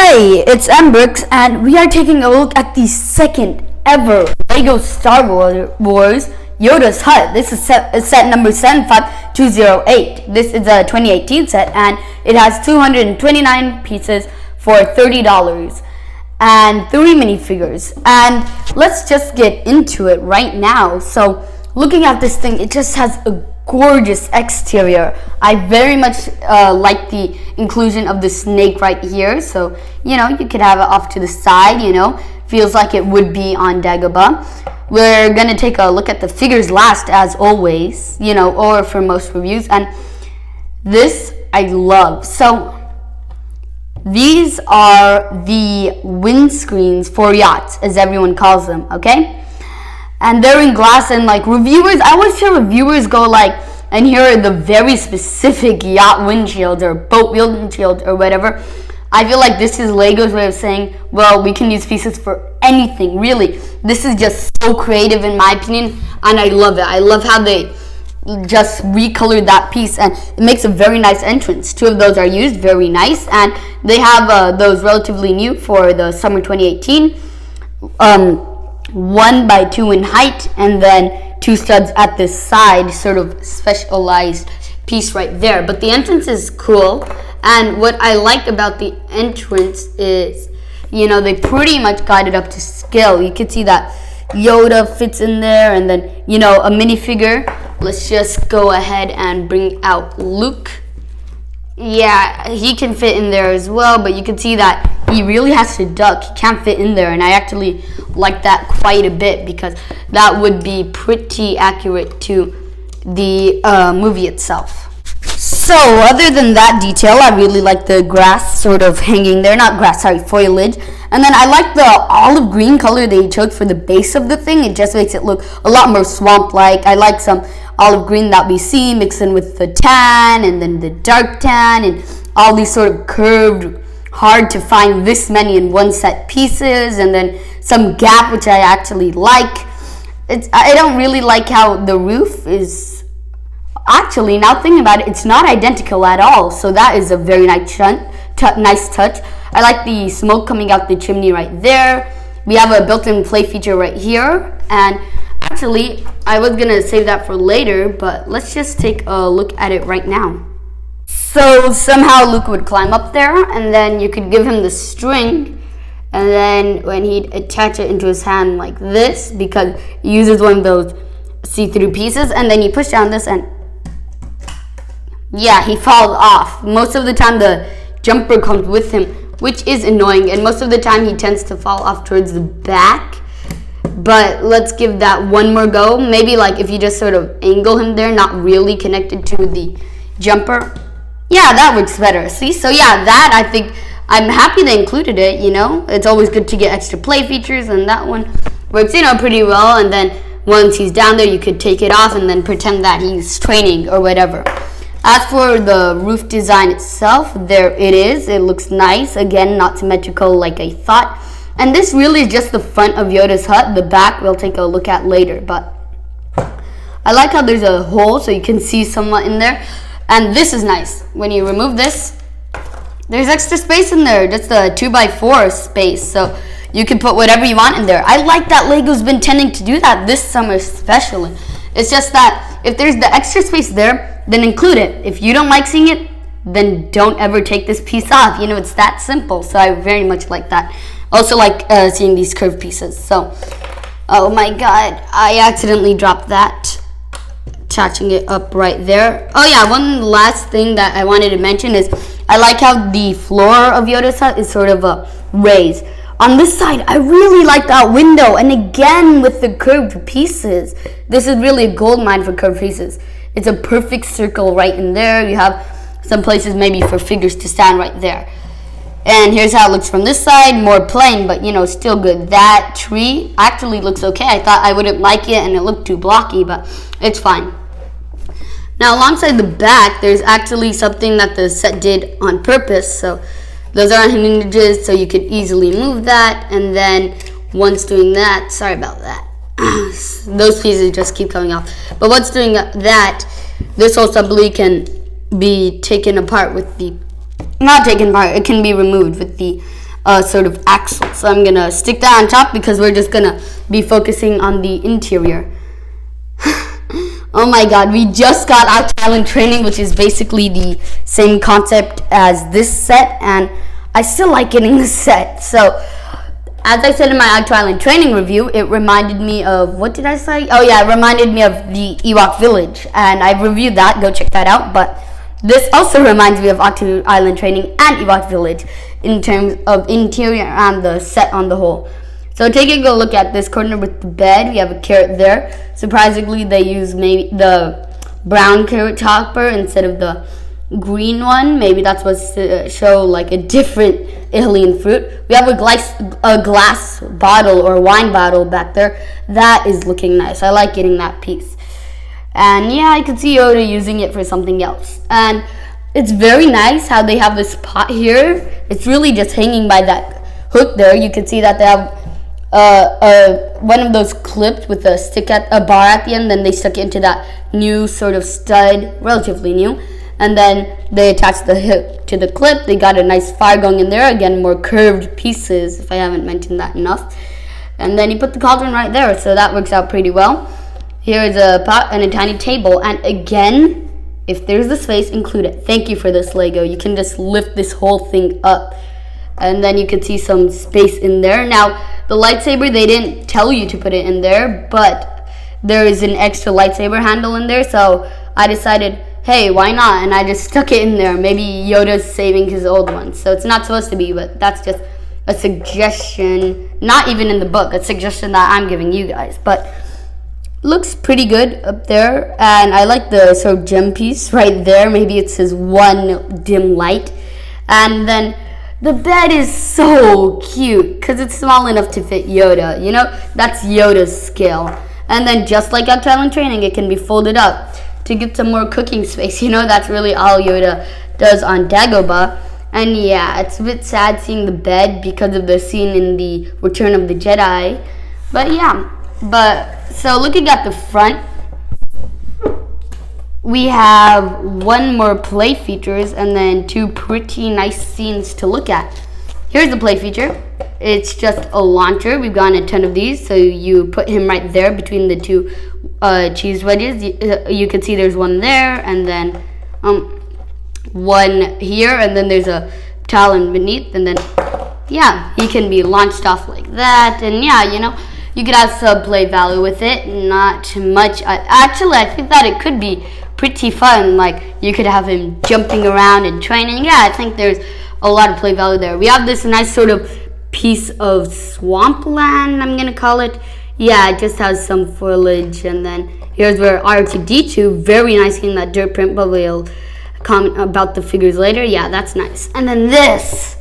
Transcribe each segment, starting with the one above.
Hey, it's mbrickz, and we are taking a look at the second ever LEGO Star Wars Yoda's Hut. This is set number 75208. This is a 2018 set, and it has 229 pieces for $30 and 3 minifigures. And let's just get into it right now. So, looking at this thing, it just has a gorgeous exterior. I very much like the inclusion of the snake right here, so you could have it off to the side. Feels like it would be on Dagobah. We're gonna take a look at the figures last, as always, or for most reviews, and this I love. So these are the windscreens for yachts, as everyone calls them, okay? And they're in glass, and reviewers, I always hear reviewers go and here are the very specific yacht windshields or boat windshields or whatever. I feel like this is LEGO's way of saying, well, we can use pieces for anything, really. This is just so creative in my opinion, and I love it. I love how they just recolored that piece, and it makes a very nice entrance. 2 of those are used, very nice, and they have those relatively new for the summer 2018. 1 by 2 in height, and then 2 studs at this side, sort of specialized piece right there. But the entrance is cool, and what I like about the entrance is, they pretty much got it up to scale. You can see that Yoda fits in there, and then, a minifigure. Let's just go ahead and bring out Luke. Yeah, he can fit in there as well, but you can see that he really has to duck. He can't fit in there, and I actually like that quite a bit because that would be pretty accurate to the movie itself. So other than that detail, I really like the grass sort of hanging there. Not grass, sorry, foliage. And then I like the olive green color they chose for the base of the thing. It just makes it look a lot more swamp-like. I like some olive green that we see mixed in with the tan and then the dark tan and all these sort of curved, hard to find this many in one set pieces, and then some gap, which I actually like. I don't really like how the roof is, actually, now thinking about it, it's not identical at all, so that is a very nice touch. I like the smoke coming out the chimney right there. We have a built-in play feature right here, and actually, I was gonna save that for later, but let's just take a look at it right now. So somehow Luke would climb up there, and then you could give him the string, and then when he'd attach it into his hand like this, because he uses one of those see-through pieces, and then you push down this, and yeah, he falls off. Most of the time the jumper comes with him, which is annoying, and most of the time he tends to fall off towards the back. But let's give that one more go. Maybe if you just sort of angle him there, not really connected to the jumper. Yeah, that works better. See? So yeah, that I think I'm happy they included it, It's always good to get extra play features, and that one works, pretty well. And then once he's down there, you could take it off and then pretend that he's training or whatever. As for the roof design itself, there it is. It looks nice. Again, not symmetrical like I thought. And this really is just the front of Yoda's hut. The back we'll take a look at later. But I like how there's a hole so you can see somewhat in there. And this is nice. When you remove this, there's extra space in there. Just a 2x4 space. So you can put whatever you want in there. I like that LEGO's been tending to do that this summer especially. It's just that if there's the extra space there, then include it. If you don't like seeing it, then don't ever take this piece off. It's that simple. So I very much like that. Also like seeing these curved pieces. So, oh my god, I accidentally dropped that. Attaching it up right there. Oh yeah, one last thing that I wanted to mention is I like how the floor of Yoda's hut is sort of a raised. On this side, I really like that window, and again with the curved pieces. This is really a gold mine for curved pieces. It's a perfect circle right in there. You have some places maybe for figures to stand right there. And here's how it looks from this side, more plain, but still good. That tree actually looks okay. I thought I wouldn't like it and it looked too blocky, but it's fine. Now alongside the back, there's actually something that the set did on purpose. So those are hinges, so you could easily move that. And then once doing that, sorry about that. Those pieces just keep coming off. But once doing that, this whole assembly can be taken apart with the, not taken apart, it can be removed with the sort of axle. So I'm gonna stick that on top because we're just gonna be focusing on the interior. Oh my god, we just got our talent training, which is basically the same concept as this set, and I still like getting the set. So as I said in my Actual Island training review, it reminded me of, what did I say? Oh yeah, it reminded me of the Ewok Village, and I've reviewed that, go check that out. But this also reminds me of Actual Island training and Ewok Village in terms of interior and the set on the whole. So taking a look at this corner with the bed, we have a carrot there. Surprisingly, they use maybe the brown carrot topper instead of the green one. Maybe that's supposed to show like a different alien fruit. We have a glass bottle or wine bottle back there. That is looking nice. I like getting that piece. And yeah, I could see Yoda using it for something else. And it's very nice how they have this pot here. It's really just hanging by that hook there. You can see that they have one of those clips with a bar at the end. Then they stuck it into that new sort of stud, relatively new. And then they attached the hook to the clip. They got a nice fire going in there. Again, more curved pieces, if I haven't mentioned that enough. And then you put the cauldron right there, so that works out pretty well. Here is a pot and a tiny table. And again, if there's the space, include it. Thank you for this Lego. You can just lift this whole thing up. And then you can see some space in there. Now, the lightsaber, they didn't tell you to put it in there, but there is an extra lightsaber handle in there. So I decided, hey, why not? And I just stuck it in there. Maybe Yoda's saving his old one. So it's not supposed to be, but that's just a suggestion. Not even in the book, a suggestion that I'm giving you guys. But looks pretty good up there. And I like the sort of gem piece right there. Maybe it's his one dim light. And then the bed is so cute because it's small enough to fit Yoda. You know, that's Yoda's scale. And then just like at talent training, it can be folded up to get some more cooking space. You know, that's really all Yoda does on Dagobah. And yeah, it's a bit sad seeing the bed because of the scene in the Return of the Jedi. But yeah, so looking at the front, we have one more play features and then two pretty nice scenes to look at. Here's the play feature. It's just a launcher. We've gotten a ton of these, so you put him right there between the two cheese wedges. You can see there's one there, and then one here, and then there's a talon beneath, and then yeah, he can be launched off like that. And yeah, you know, you could have some play value with it. Not much. Actually, I think that it could be pretty fun. Like, you could have him jumping around and training. Yeah, I think there's a lot of play value there. We have this nice sort of piece of swampland, I'm gonna call it. Yeah, it just has some foliage. And then here's where R2-D2, very nice in that dirt print, but we'll comment about the figures later. Yeah, that's nice. And then this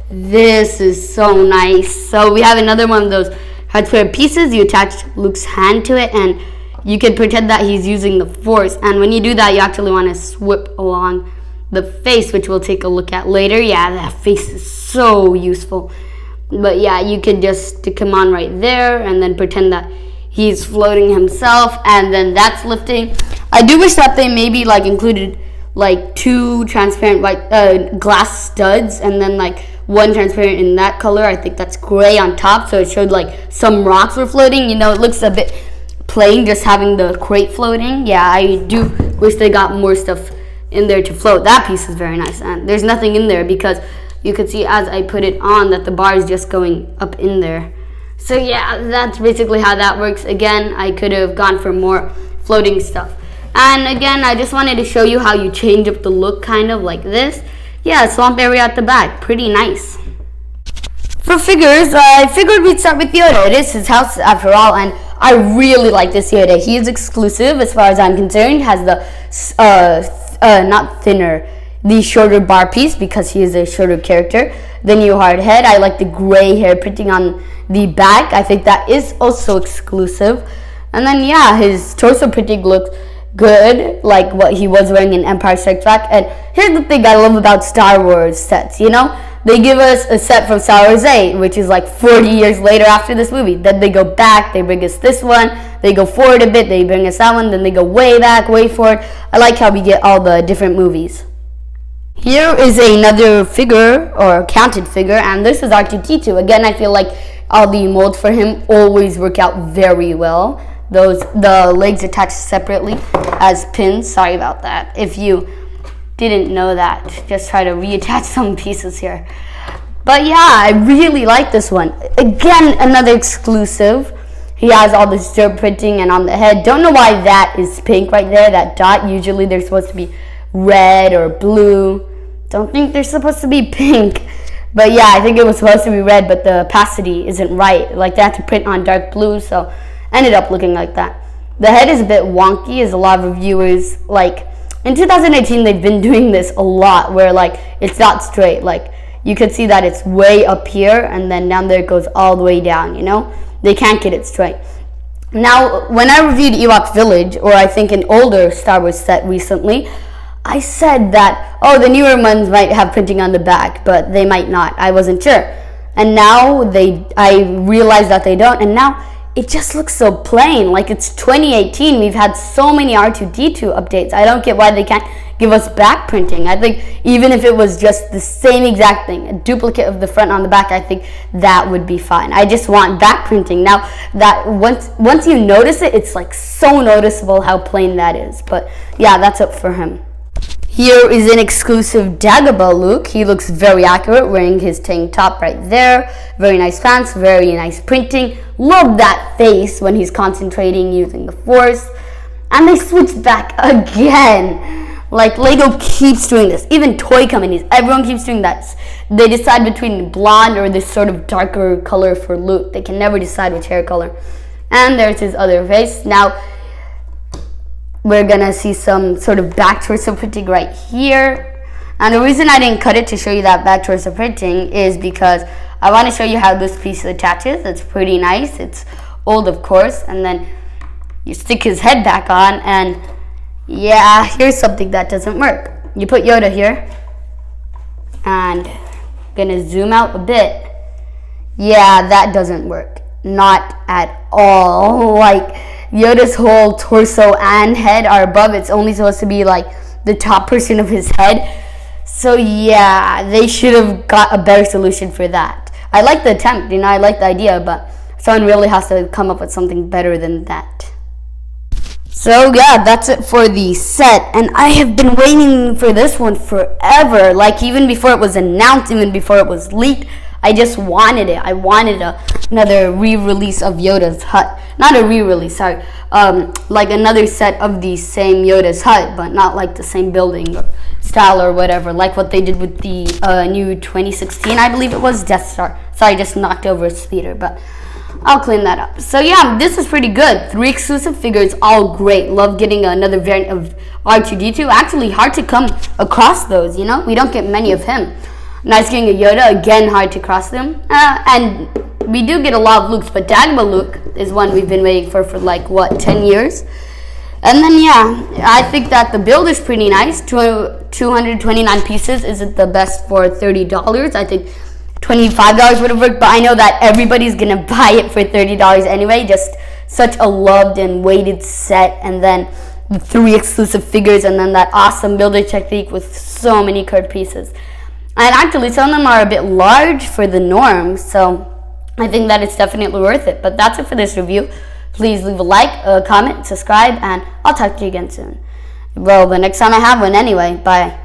is so nice. So we have another one of those hardware pieces. You attach Luke's hand to it, and you can pretend that he's using the Force. And when you do that, you actually want to swoop along the face, which we'll take a look at later. Yeah, that face is so useful. But yeah, you could just stick him on right there and then pretend that he's floating himself, and then that's lifting. I do wish that they maybe like included like two transparent white glass studs, and then like one transparent in that color. I think that's gray on top, so it showed like some rocks were floating. You know, it looks a bit plain just having the crate floating. Yeah, I do wish they got more stuff in there to float. That piece is very nice, and there's nothing in there because you could see as I put it on that the bar is just going up in there. So yeah, that's basically how that works. Again, I could have gone for more floating stuff. And again, I just wanted to show you how you change up the look, kind of like this. Yeah, swamp area at the back, pretty nice. For figures, I figured we'd start with Yoda. It is his house after all, and I really like this Yoda. He is exclusive as far as I'm concerned. Has the not thinner, the shorter bar piece because he is a shorter character. The new hard head. I like the gray hair printing on the back. I think that is also exclusive. And then yeah, his torso printing looks good, like what he was wearing in Empire Strikes Back. And here's the thing I love about Star Wars sets, you know? They give us a set from Star Wars 8, which is like 40 years later after this movie. Then they go back, they bring us this one, they go forward a bit, they bring us that one, then they go way back, way forward. I like how we get all the different movies. Here is another figure, or counted figure, and this is R2-D2. Again, I feel like all the molds for him always work out very well. The legs attached separately as pins. Sorry about that. If you didn't know that, just try to reattach some pieces here. But yeah, I really like this one. Again, another exclusive. He has all this dirt printing and on the head. Don't know why that is pink right there, that dot. Usually they're supposed to be red or blue. Don't think they're supposed to be pink. But yeah, I think it was supposed to be red, but the opacity isn't right. Like they had to print on dark blue, so ended up looking like that. The head is a bit wonky, as a lot of reviewers, like in 2018 they've been doing this a lot, where like it's not straight. Like you could see that it's way up here and then down there it goes all the way down, you know? They can't get it straight. Now, when I reviewed Ewok Village, or I think an older Star Wars set recently, I said that, oh, the newer ones might have printing on the back, but they might not. I wasn't sure. And now I realized that they don't, and now it just looks so plain. Like it's 2018. We've had so many R2-D2 updates. I don't get why they can't give us back printing. I think even if it was just the same exact thing, a duplicate of the front on the back, I think that would be fine. I just want back printing. Now that once you notice it, it's like so noticeable how plain that is. But yeah, that's it for him. Here is an exclusive Dagobah look. He looks very accurate, wearing his tank top right there. Very nice pants, very nice printing. Love that face when he's concentrating using the Force. And they switched back again. Like Lego keeps doing this. Even toy companies, everyone keeps doing that. They decide between blonde or this sort of darker color for Luke. They can never decide which hair color. And there's his other face. Now, we're gonna see some sort of back torso printing right here. And the reason I didn't cut it to show you that back torso printing is because I want to show you how this piece attaches. It's pretty nice. It's old, of course. And then you stick his head back on, and yeah, here's something that doesn't work. You put Yoda here, and I'm gonna zoom out a bit. Yeah, that doesn't work. Not at all. Like, Yoda's whole torso and head are above. It's only supposed to be like the top portion of his head. So yeah, they should have got a better solution for that. I like the attempt, you know, I like the idea, but someone really has to come up with something better than that. So yeah, that's it for the set, and I have been waiting for this one forever. Like even before it was announced, even before it was leaked, I just wanted it. I wanted another re-release of Yoda's hut. Not a re-release, sorry. Like another set of the same Yoda's hut, but not like the same building or style or whatever. Like what they did with the new 2016, I believe it was, Death Star. Sorry, I just knocked over a speeder, but I'll clean that up. So yeah, this is pretty good. 3 exclusive figures, all great. Love getting another variant of R2-D2. Actually, hard to come across those, you know? We don't get many of him. Nice getting a Yoda, again, hard to cross them. And we do get a lot of Lukes, but Dagobah Luke is one we've been waiting for like, what, 10 years? And then, yeah, I think that the build is pretty nice. 229 pieces isn't the best for $30. I think $25 would have worked, but I know that everybody's going to buy it for $30 anyway. Just such a loved and waited set, and then the 3 exclusive figures, and then that awesome builder technique with so many card pieces. And actually, some of them are a bit large for the norm, so I think that it's definitely worth it. But that's it for this review. Please leave a like, a comment, subscribe, and I'll talk to you again soon. Well, the next time I have one anyway. Bye.